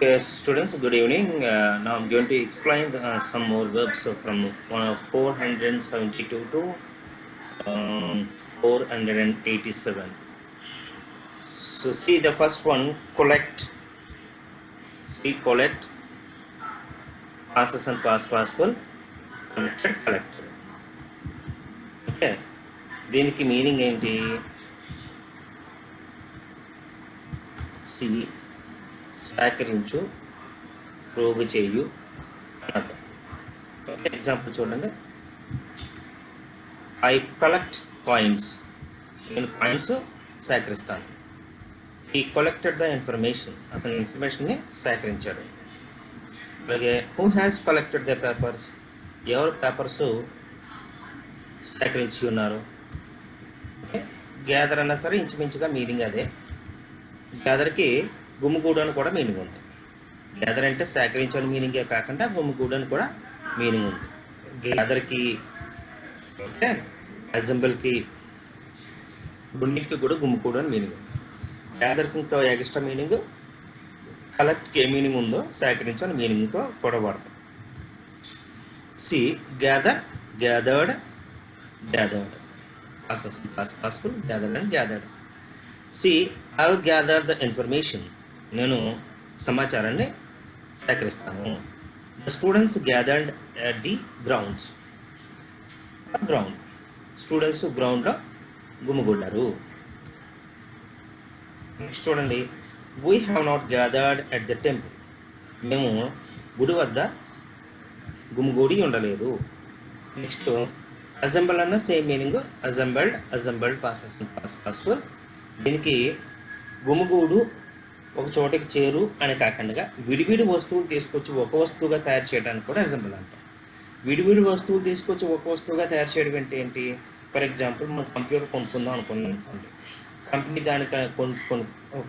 Yes, students, good evening. Now I'm going to explain some more verbs from 472 to 487. So see the first one, collect. See, collect, past and past participle, collected, collected. Okay. దీనికి meaning ఏంటి? C సేకరించు, ప్రోగు చేయు అన్నట్టు. Okay, example చూడండి. I collect coins. నేను coins సేకరిస్తాను. ఈ collected the information. అతని ఇన్ఫర్మేషన్ని సేకరించాడు. అలాగే who has collected the papers. ఎవరు పేపర్స్ సేకరించి ఉన్నారు. ఓకే, గ్యాదర్ అన్నా సరే ఇంచుమించుగా మీనింగ్ అదే. గ్యాదర్కి గుమ్మిగూడు అని కూడా మీనింగ్ ఉంది. గ్యాదర్ అంటే సేకరించని మీనింగే కాకుండా గుమ్మిగూడు అని కూడా మీనింగ్ ఉంది. గ్యాదర్కి ఓకే, అసెంబ్లీకి రెండింటికి కూడా గుమ్మిగూడు అని మీనింగ్ ఉంది. గ్యాదర్కి ఇంకా ఎక్స్ట్రా మీనింగ్, కలెక్ట్కి ఏ మీనింగ్ ఉందో సేకరించని మీనింగ్తో కూడా వాడతాం. సి gather, gathered, gathered. Past possible, gathered and gathered. See, I'll gather the information. నేను సమాచారాన్ని సేకరిస్తాను. The students gathered at the grounds. Ground. Students గ్రౌండ్లో గుమిగూడారు. నెక్స్ట్ చూడండి, we have not gathered at the temple. మేము గుడి వద్ద గుమిగూడి ఉండలేదు. నెక్స్ట్ అసెంబుల్ అన్న same meaning, assembled, assembled past possible. దీనికి గుమిగూడు, ఒక చోటకి చేరు అని కాకుండా విడివిడి వస్తువులు తీసుకొచ్చి ఒక వస్తువుగా తయారు చేయడానికి కూడా అసెంబుల్ అంటాం. విడివిడి వస్తువులు తీసుకొచ్చి ఒక వస్తువుగా తయారు చేయడం అంటే ఏంటి? ఫర్ ఎగ్జాంపుల్, మనం కంప్యూటర్ కొనుక్కుందాం అనుకోండి.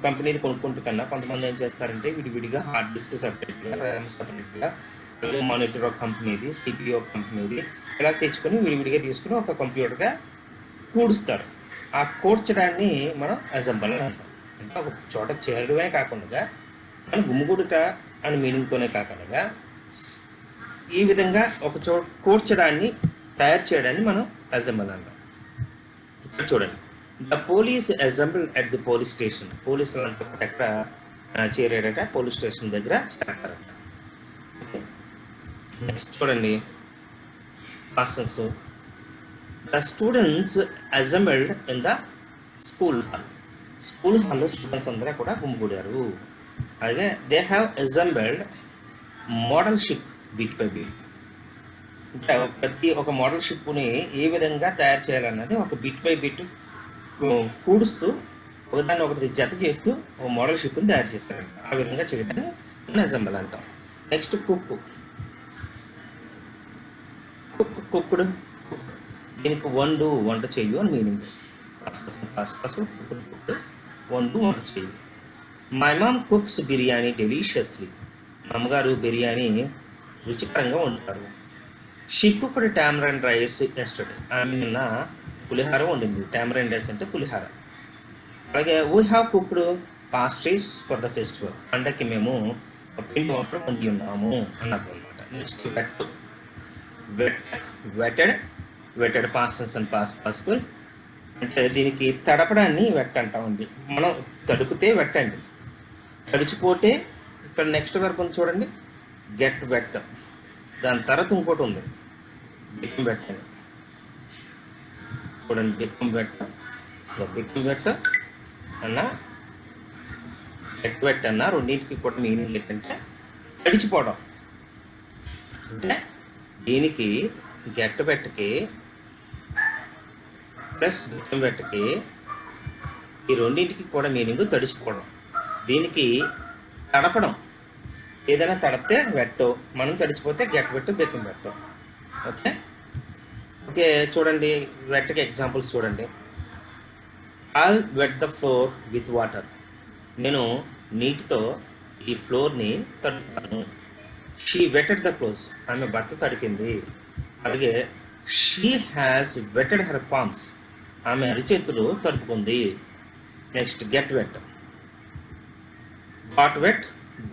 కంపెనీది కొనుక్కుంటూ కన్నా కొంతమంది ఏం చేస్తారంటే విడివిడిగా హార్డ్ డిస్క్ సపరేట్గా, ర్యామ్ సపరేట్గా, మానిటర్ ఒక కంపెనీది, సిపిఓ కంపెనీది ఇలా తెచ్చుకొని విడివిడిగా తీసుకుని ఒక కంప్యూటర్గా కూడుస్తారు. ఆ కూర్చడాన్ని మనం అసెంబుల్ అని అంటాం. అంటే ఒక చోటకి చేరడమే కాకుండా మనం గుమ్మిగూడుట అని మీనింగ్తోనే కాకుండా ఈ విధంగా ఒక చోట కూర్చడాన్ని తయారు చేయడాన్ని మనం అసెంబుల్ అంటాం. ఇక్కడ చూడండి, the police assemble at the police station. పోలీసులు అంటే ఎక్కడ చేరాడట? పోలీస్ స్టేషన్ దగ్గర చేరతారట. నెక్స్ట్ చూడండి, persons. The students assembled in the school hall. School హాల్లో స్టూడెంట్స్ అందరూ కూడా గుమిగూడారు. అలాగే they have assembled model ship bit by bit. అంటే ప్రతి ఒక మోడల్ షిప్ని ఏ విధంగా తయారు చేయాలన్నది ఒక బిట్ బై బిట్ కూడుస్తూ ఒకదాన్ని ఒకటి జత చేస్తూ ఒక మోడల్ షిప్ని తయారు చేస్తారు. ఆ విధంగా చేయడాన్ని మనం అసెంబుల్ అంటాం. Next cook. కుక్కుడు, దీనికి వండు, వంట చెయ్యు అని మీనింగ్. వండు, వంట చెయ్యు. My mom cooks biryani deliciously. అమ్మగారు బిర్యానీ రుచికరంగా వండుతారు. She cooked tamarind rice yesterday. ఆమె నిన్న పులిహార వండింది. టామరైండ్ రైస్ అంటే పులిహార. అలాగే we have cooked pastries for the festival. పండగకి మేము పిండి వంటలు వండి ఉన్నాము అన్నది అనమాట. Next wet. Wetted past and past possible. అంటే దీనికి తడపడాన్ని వెట్ అంటామండి. మనం తడిపితే వెట్టండి, తడిచిపోతే ఇక్కడ నెక్స్ట్ వర్బ్ చూడండి, గెట్ వెట్. దాని తర్వాత ఇంకోటి ఉంది, బికమ్ వెట్ అని. చూడండి, బికమ్ వెట్ అన్నా గెట్ వెట్ అన్నా రెండింటికి కూడా మీనింగ్ ఏంటంటే తడిచిపోవడం. అంటే దీనికి గెట్ వెట్కి ప్లస్ బికమ్ వెట్కి ఈ రెండింటికి కూడా మీనింగ్ తడిచిపోవడం. దీనికి తడపడం, ఏదైనా తడిపితే వెట్టో, మనం తడిచిపోతే గెట్ వెట్, బికమ్ వెట్టో. ఓకే ఓకే చూడండి, వెట్కి ఎగ్జాంపుల్స్ చూడండి. I'll wet the floor with water. నేను నీటితో ఈ ఫ్లోర్ని తడుపుతాను. She wetted the clothes. ఆమె బట్టలు తడిపింది. అలాగే she has wetted her palms. ఆమె అరిచేతులు తడుపుకుంది. Next get wet, got wet,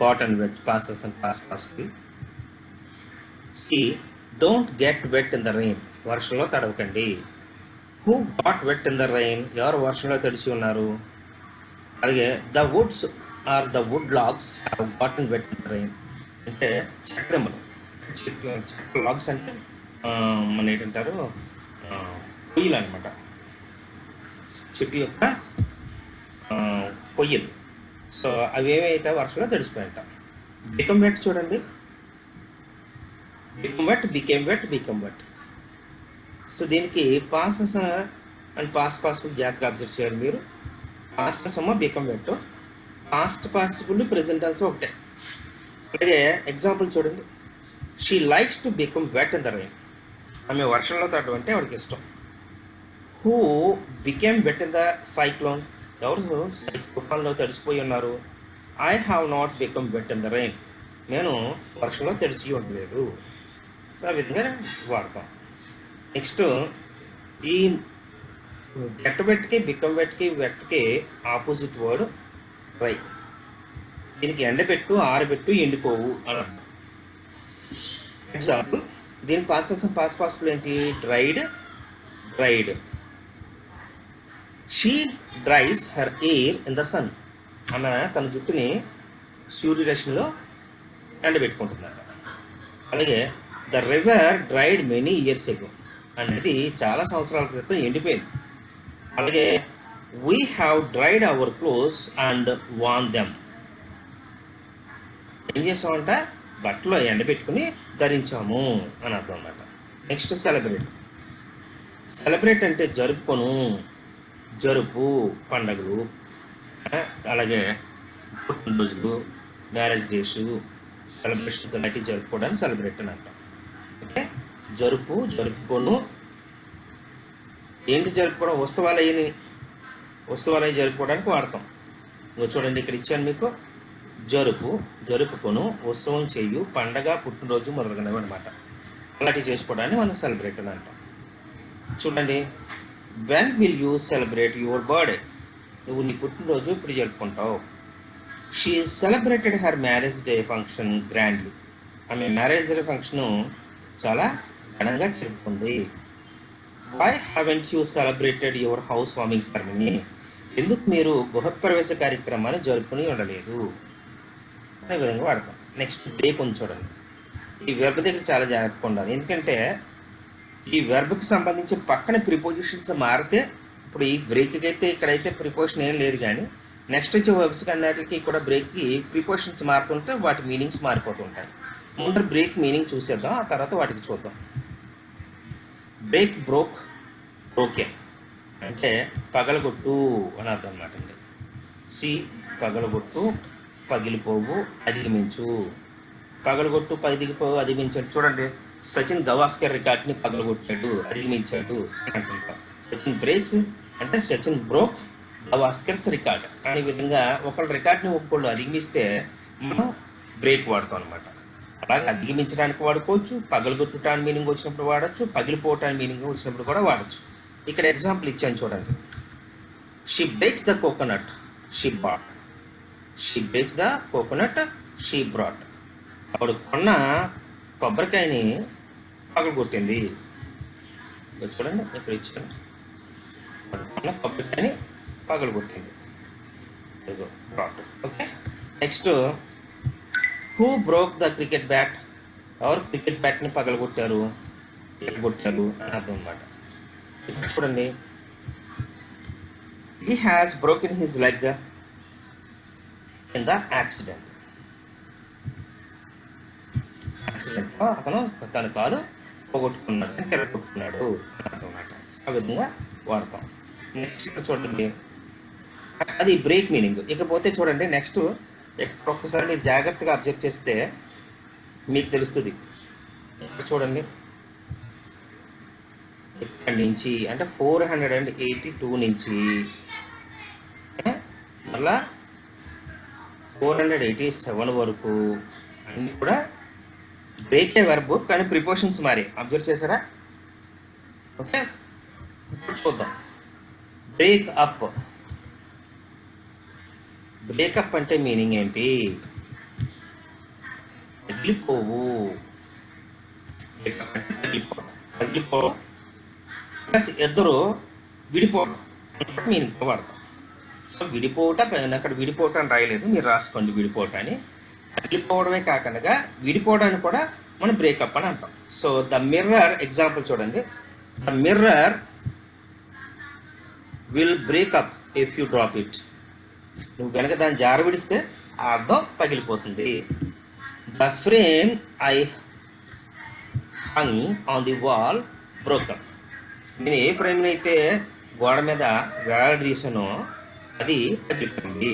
got and wet passes and పాస్కి. See don't get wet in the rain, వర్షంలో తడవకండి. Who got wet in the rain, ఎవరు వర్షంలో తడిచి ఉన్నారు. అలాగే the woods or the wood logs have gotten wet in the rain, అంటే చెక్కదెమ్మలు, చెక్క లాగ్స్ అంటే మన ఏంటంటారు పొయ్యిలు అనమాట, చెట్టు యొక్క పొయ్యిలు. సో అవి ఏమైతే వర్షంలో తడిసిపోయాట. బికమ్ వెట్ చూడండి, become wet, became wet, become wet. So దీనికి పాసెస్ అండ్ పాస్బుల్ జాగ్రత్తగా అబ్జర్వ్ చేయాలి మీరు. పాస్ట్ సమ్మ become wet, past participle present also ఒకటే. అలాగే ఎగ్జాంపుల్ చూడండి, she likes to become wet in the rain, ఆమె వర్షంలో తడడం అంటే ఆవిడకి ఇష్టం. Who became wet in the cyclone, ఎవరు తుఫాన్లో తడిసిపోయి ఉన్నారు. I have not become wet in the rain, నేను వర్షంలో తడిచి ఉండలేదు. ఆ విధంగా వాడతాం. నెక్స్ట్ ఈ గెట్ వెట్కి, బికమ్ వెట్కి, వెట్కి ఆపోజిట్ వర్డ్ డ్రై. దీనికి ఎండబెట్టు, ఆరబెట్టు, ఎండిపోవు అని. ఎగ్జాంపుల్, దీని పాస్బుల్ ఏంటి, dried, dried. She dries her hair in the sun, ఆమె తన జుట్టుని సూర్యరశ్మిలో ఎండబెట్టుకుంటున్నారు. అలాగే the river dried many years ago, అనేది చాలా సంవత్సరాల క్రితం ఎండిపోయింది. అలాగే we have dried our clothes and wan them, ఏం చేసామంట, బట్టలో ఎండబెట్టుకుని ధరించాము అని అర్థం అన్నమాట. Next celebrate. సెలబ్రేట్ అంటే జరుపుకొను, జరుపు, పండగలు, అలాగే పుట్టినరోజులు, మ్యారేజ్ డేస్, సెలబ్రేషన్స్ అలాంటివి జరుపుకోవడానికి సెలబ్రేట్ అని అంటాం. ఓకే, జరుపు, జరుపుకోను. ఏంటి జరుపుకోవడం, వస్తువులు జరుపుకోవడానికి వాడతాం. చూడండి ఇక్కడ ఇచ్చాను మీకు, జరుపు, జరుపుకొను, ఉత్సవం చెయ్యు, పండగ, పుట్టినరోజు మొదలగునవి అనమాట. అలాంటివి చేసుకోవడానికి మనం సెలబ్రేట్ అని అంటాం. చూడండి, when will you celebrate your birthday, నువ్వు నీ పుట్టినరోజు ఇప్పుడు జరుపుకుంటావు. She celebrated her marriage day function grandly, ఆమె మ్యారేజ్ డే ఫంక్షను చాలా ఘనంగా జరుపుకుంది. Why haven't you celebrated your housewarming ceremony, ఎందుకు మీరు గృహప్రవేశ కార్యక్రమాన్ని జరుపుకుని ఉండలేదు అనే విధంగా వాడతాం. నెక్స్ట్ బ్రేక్ ఉంది చూడండి, ఈ వెర్బ్ దగ్గర చాలా జాగ్రత్తగా ఉండాలి. ఎందుకంటే ఈ వెర్బ్కి సంబంధించి పక్కన ప్రిపోజిషన్స్ మారితే, ఇప్పుడు ఈ బ్రేక్కి అయితే ఇక్కడైతే ప్రిపోజిషన్ ఏం లేదు, కానీ నెక్స్ట్ వచ్చే వెర్బ్స్కి అన్నిటికి కూడా బ్రేక్కి ప్రిపోజిషన్స్ మారుతుంటే వాటి మీనింగ్స్ మారిపోతుంటాయి. ముందు బ్రేక్ మీనింగ్ చూసేద్దాం, ఆ తర్వాత వాటికి చూద్దాం. బ్రేక్, బ్రోక్, బ్రోకెన్ అంటే పగలగొట్టు అని అర్థం అన్నమాట అండి. సి పగలగొట్టు, పగిలిపోవు, అధిగమించు. పగలగొట్టు, పగిలిపోవు, అధిగమించాడు. చూడండి, సచిన్ గవాస్కర్ రికార్డ్ని పగలగొట్టాడు, అధిగమించాడు అని అంటుంటాం. సచిన్ బ్రేక్స్ అంటే సచిన్ బ్రోక్ గవాస్కర్స్ రికార్డ్ అనే విధంగా ఒకళ్ళ రికార్డ్ని ఒకళ్ళు అధిగమిస్తే మనం బ్రేక్ వాడతాం అనమాట. అలాగే అధిగమించడానికి వాడుకోవచ్చు, పగలగొట్టడానికి మీనింగ్ వచ్చినప్పుడు వాడచ్చు, పగిలిపోవటానికి మీనింగ్ వచ్చినప్పుడు కూడా వాడచ్చు. ఇక్కడ ఎగ్జాంపుల్ ఇచ్చాను చూడండి, she breaks the coconut, she bought. She breaks the coconut, she brought. అప్పుడు కొన్న కొబ్బరికాయని పగలగొట్టింది. చూడండి ఇక్కడ ఇచ్చాను, కొన్న కొబ్బరికాయని పగలగొట్టింది, brought. Okay, next who broke the cricket bat, ఎవరు క్రికెట్ బ్యాట్ని పగలగొట్టారు, ఎగగొట్టారు అని అర్థం అన్నమాట. ఇక్కడ చూడండి, he has broken his leg in the accident. యాక్సిడెంట్లో అతను తన కాలు పోగొట్టుకున్నాడు, తెరగొట్టుకున్నాడు అని అర్థం అన్నమాట. ఆ విధంగా వాడతాం. నెక్స్ట్ ఇక్కడ చూడండి, అది బ్రేక్ మీనింగ్. ఇకపోతే చూడండి నెక్స్ట్, ఒక్కసారి మీరు జాగ్రత్తగా అబ్జర్వ్ చేస్తే మీకు తెలుస్తుంది. చూడండి, ఇక్కడి నుంచి అంటే 482 నుంచి మళ్ళా 487 వరకు అన్నీ కూడా బ్రేకే వెర్బ్, కానీ ప్రిపోజిషన్స్ మారి. అబ్జర్వ్ చేశారా? ఓకే, ఇప్పుడు చూద్దాం. Break up. బ్రేకప్ అంటే మీనింగ్ ఏంటి? పగిలిపోవు. పగిలిపోవడం ప్లస్ ఇద్దరు విడిపోవడం మీనింగ్ వాడతాం. సో విడిపోవట, అక్కడ విడిపోవటం అని రాయలేదు, మీరు రాసుకోండి విడిపోవటం అని. పగిలిపోవడమే కాకుండా విడిపోవడానికి కూడా మనం బ్రేకప్ అని అంటాం. సో ద మిర్రర్ ఎగ్జాంపుల్ చూడండి. The mirror will break up if you drop it. నువ్వు కనుక దాన్ని జార విడిస్తే ఆ అర్థం పగిలిపోతుంది. The frame I hung on the wall broke up. నేను ఏ ఫ్రేమ్ అయితే గోడ మీద వేలాడదీసానో అది పగిలిపోయింది.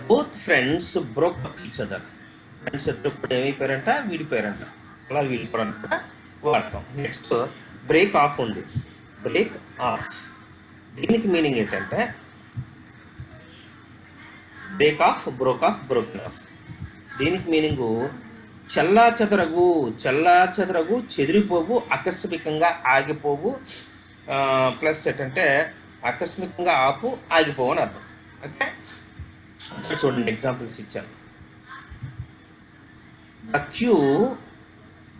Both friends broke up each other. Friends ఎప్పుడు ఏమైపోయారంట, విడిపోయారంట. అలా విడిపోవడానికి కూడా వాడతాం. నెక్స్ట్ బ్రేక్ ఆఫ్ ఉంది. బ్రేక్ ఆఫ్ దీనికి మీనింగ్ ఏంటంటే break off, broke off, broken of. దీనికి మీనింగు చల్లా చెదరగు, చెదిరిపోవు, ఆకస్మికంగా ఆగిపోవు, ప్లస్ ఏంటంటే ఆకస్మికంగా ఆపు, ఆగిపోవు అని అర్థం. ఓకే, ఇక్కడ చూడండి ఎగ్జాంపుల్స్ ఇచ్చాను. The queue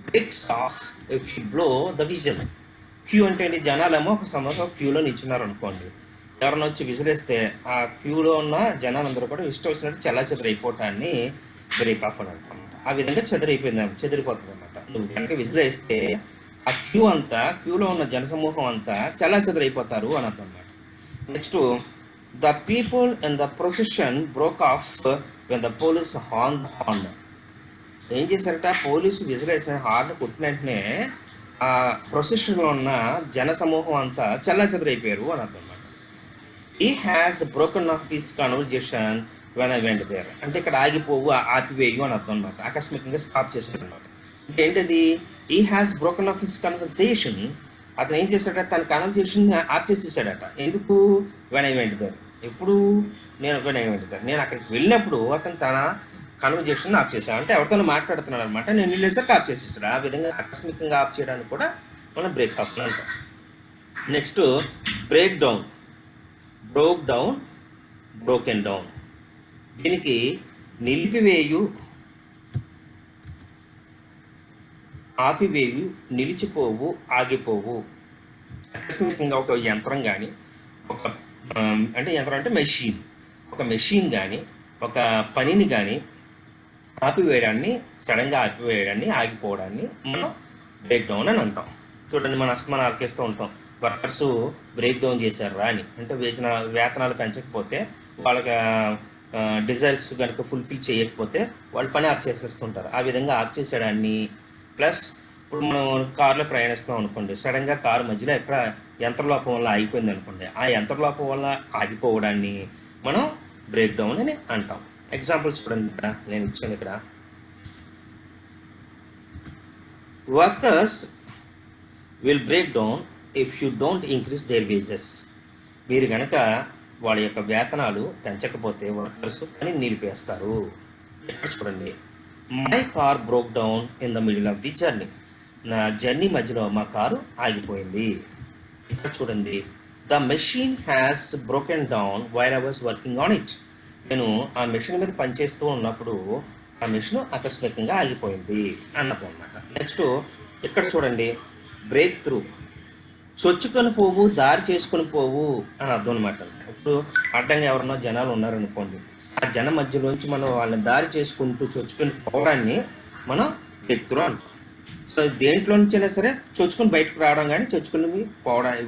breaks off if you blow the whistle. Queue అంటే ఏంటి, జనాలేమో ఒక సమస్య క్యూలో నిల్చున్నారు అనుకోండి. ఎవరైనా వచ్చి విజిలేస్తే ఆ క్యూలో ఉన్న జనాలందరూ కూడా ఇష్టం వచ్చినట్టు చెల్లాచెదరు అయిపోవటాన్ని బ్రేక్ ఆఫ్ అని అంటాం. ఆ విధంగా చెదిరిపోతుంది అనమాట. నువ్వు కనుక విజిలేస్తే ఆ క్యూలో ఉన్న జనసమూహం అంతా చెల్లాచెదరైపోతారు అని అర్థం అనమాట. Next the people in the procession broke of when the police horn. ఏం చేశారట, పోలీసు విజిలేసిన హార్న్ కొట్టిన వెంటనే ఆ ప్రొసెషన్లో ఉన్న జన సమూహం అంతా చెల్లాచెదరైపోయారు అని అర్థం అనమాట. He has broken off his conversation when I went there. అంటే ఇక్కడ ఆగిపోవు, ఆపివేయు అని అర్థం అనమాట. ఆకస్మికంగా స్టాప్ చేశాడు అనమాట. అంటే ఏంటది, he has broken off his conversation. అతను ఏం చేశాడట, తన కన్వర్జేషన్ ఆప్ చేసేసాడట. ఎందుకు, వెన్ ఐ వెంట్ దేర్. ఎప్పుడు, వెన్ ఐ వెంట్ దేర్, నేను అక్కడికి వెళ్ళినప్పుడు అతను తన కన్వర్జేషన్ ఆఫ్ చేశాడు. అంటే ఎవరితో మాట్లాడుతున్నాడు అనమాట, నేను వెళ్ళేసరికి ఆఫ్ చేసేసాడు. ఆ విధంగా ఆకస్మికంగా ఆఫ్ చేయడానికి కూడా మనం బ్రేక్ ఆఫ్ అంటాం. Next break down, broke down, broken down. దీనికి నిలిపివేయు, ఆపివేయు, నిలిచిపోవు, ఆగిపోవు. ఆకస్మికంగా ఒక యంత్రం కానీ అంటే యంత్రం అంటే మెషిన్, ఒక మెషిన్ కానీ ఒక పనిని కానీ ఆపివేయడాన్ని, సడన్గా ఆపివేయడాన్ని, ఆగిపోవడాన్ని మనం బ్రేక్ డౌన్ అని అంటాం. చూడండి, మన అస్తమానం ఆర్కేస్తూ ఉంటాం, వర్కర్స్ బ్రేక్ డౌన్ చేశారు అని. అంటే వేతనాలు పెంచకపోతే, వాళ్ళకి డిజైర్స్ కనుక ఫుల్ఫిల్ చేయకపోతే వాళ్ళు పని ఆఫ్ చేసేస్తుంటారు. ఆ విధంగా ఆఫ్ చేసేయడాన్ని, ప్లస్ ఇప్పుడు మనం కారులో ప్రయాణిస్తాం అనుకోండి, సడన్గా కారు మధ్యలో ఎక్కడ యంత్రలోపం వల్ల ఆగిపోయింది అనుకోండి, ఆ యంత్రలోపం వల్ల ఆగిపోవడాన్ని మనం బ్రేక్ డౌన్ అని అంటాం. ఎగ్జాంపుల్స్ చూడండి, ఇక్కడ నేను ఇచ్చాను. ఇక్కడ workers will break down if you don't increase there wages. మీరు కనుక వాళ్ళ యొక్క వేతనాలు పెంచకపోతే వర్కర్స్ పని నిలిపేస్తారు. ఇక్కడ చూడండి, my car broke down in the middle of the journey. నా జర్నీ మధ్యలో మా కారు ఆగిపోయింది. ఇక్కడ చూడండి, the machine has broken down while I was working on it. నేను ఆ మెషిన్ మీద పనిచేస్తూ ఉన్నప్పుడు ఆ మెషిన్ ఆకస్మికంగా ఆగిపోయింది అన్నది అనమాట. నెక్స్ట్ ఇక్కడ చూడండి, బ్రేక్ త్రూ, చొచ్చుకొని పోవు, దారి చేసుకొని పోవు అని అర్థం అనమాట. ఇప్పుడు అడ్డంగా ఎవరన్నా జనాలు ఉన్నారనుకోండి, ఆ జనం మధ్యలోంచి మనం వాళ్ళని దారి చేసుకుంటూ చొచ్చుకొని పోవడాన్ని మనం బ్రేక్ త్రూ అంటాం. సో దేంట్లో నుంచైనా సరే చొచ్చుకొని బయటకు రావడం కానీ, చొచ్చుకొని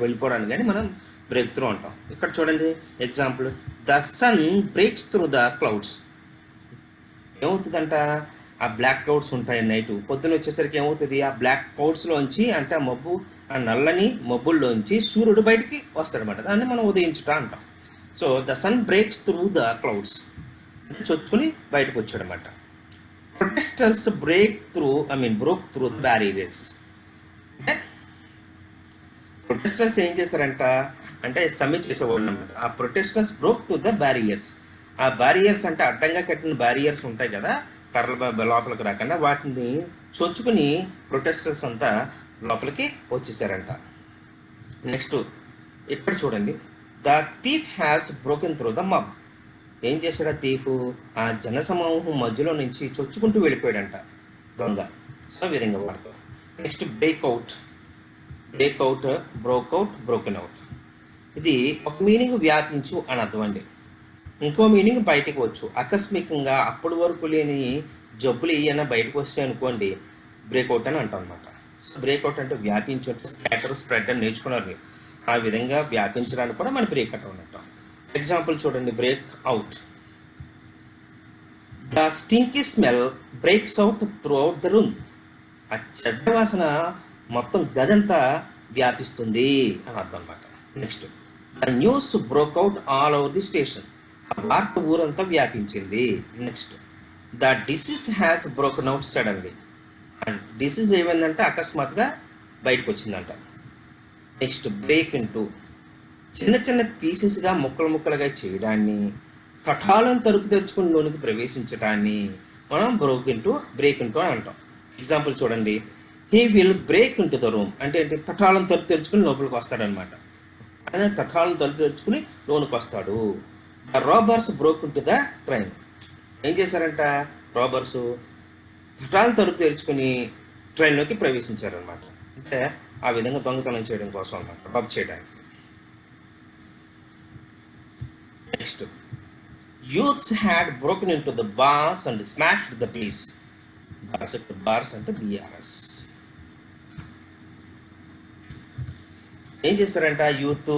వెళ్ళిపోవడానికి కానీ మనం బ్రేక్ త్రూ అంటాం. ఇక్కడ చూడండి example, the sun breaks through the clouds. ఏమవుతుందంట, ఆ బ్లాక్ క్లౌడ్స్ ఉంటాయి నైట్, పొద్దున వచ్చేసరికి ఏమవుతుంది, ఆ బ్లాక్ క్లౌడ్స్లోంచి అంటే ఆ మబ్బు, ఆ నల్లని మబ్బుల్లోంచి సూర్యుడు బయటికి వస్తాడనమాట. దాన్ని మనం ఉదయించుట అంటాం. So the sun breaks through the clouds, చొచ్చుకుని బయటకు వచ్చాడనమాట. Protesters broke through the barriers. అంటే ప్రొటెస్టర్స్ ఏం చేశారంట అంటే సమ్మె చేసేవాళ్ళు అనమాట. ఆ protesters broke through the barriers. ఆ బ్యారియర్స్ అంటే అడ్డంగా కట్టిన బ్యారియర్స్ ఉంటాయి కదా, కర్రల లోపలికి రాకుండా, వాటిని చొచ్చుకుని ప్రొటెస్టర్స్ అంతా లోపలికి వచ్చేసారంట. నెక్స్ట్ ఇక్కడ చూడండి, the thief has broken through the mob. ఏం చేశాడు ఆ థీఫ్, ఆ జనసమూహం మధ్యలో నుంచి చొచ్చుకుంటూ వెళ్ళిపోయాడంట. దొంగ. సో ఈ విధంగా వాడతాం. Next breakout, broke out, broken out. ఇది ఒక మీనింగ్ వ్యాపించు అని అర్థం అండి. ఇంకో మీనింగ్ బయటకు వచ్చు. ఆకస్మికంగా అప్పటి వరకు లేని జబ్బులు ఏమైనా బయటకు వస్తాయి అనుకోండి, బ్రేక్అవుట్ అని అంటాం అనమాట. సో బ్రేక్అవుట్ అంటే వ్యాపించు, అంటే స్కాటర్, స్ప్రెడ్ అని నేర్చుకున్నారు. ఆ విధంగా వ్యాపించడానికి కూడా మనం బ్రేక్అవుట్ అని అంటాం. ఎగ్జాంపుల్ చూడండి, break out. The stinky smell breaks out throughout the room. ఆ చెడ్డ వాసన మొత్తం గదంతా వ్యాపిస్తుంది అని అర్థం అనమాట. Next, the news broke out all over the station. ఆ వార్త ఊరంతా వ్యాపించింది. Next, the disease has broken out suddenly. And disease ఏమైందంటే అకస్మాత్తుగా బయటకు వచ్చిందంట. Next, break into. చిన్న చిన్న పీసెస్గా ముక్కలు ముక్కలుగా చేయడాన్ని, కఠాలను తలుపు తెరుచుకుని లోనికి ప్రవేశించడాన్ని మనం బ్రేక్ ఇంటూ అని అంటాం. ఎగ్జాంపుల్ చూడండి, he will break into the room అంటే ఏంటి, తటాలను తలుపు తెరుచుకుని లోపలికి వస్తాడనమాట. అదే తటాలను తలుపు తెరుచుకుని లోనికి వస్తాడు. The robbers broke into the train. ఏం చేశారంట, రాబర్స్ తటాలను తలుపు తెరుచుకుని ట్రైన్లోకి ప్రవేశించారనమాట. అంటే ఆ విధంగా దొంగతనం చేయడం కోసం అనమాట, రబ్ చేయడానికి. Next, youths had broken into the bars and smashed the place. Bars అంటే బిఆర్ఎస్. ఏం చేస్తారంట యూత్,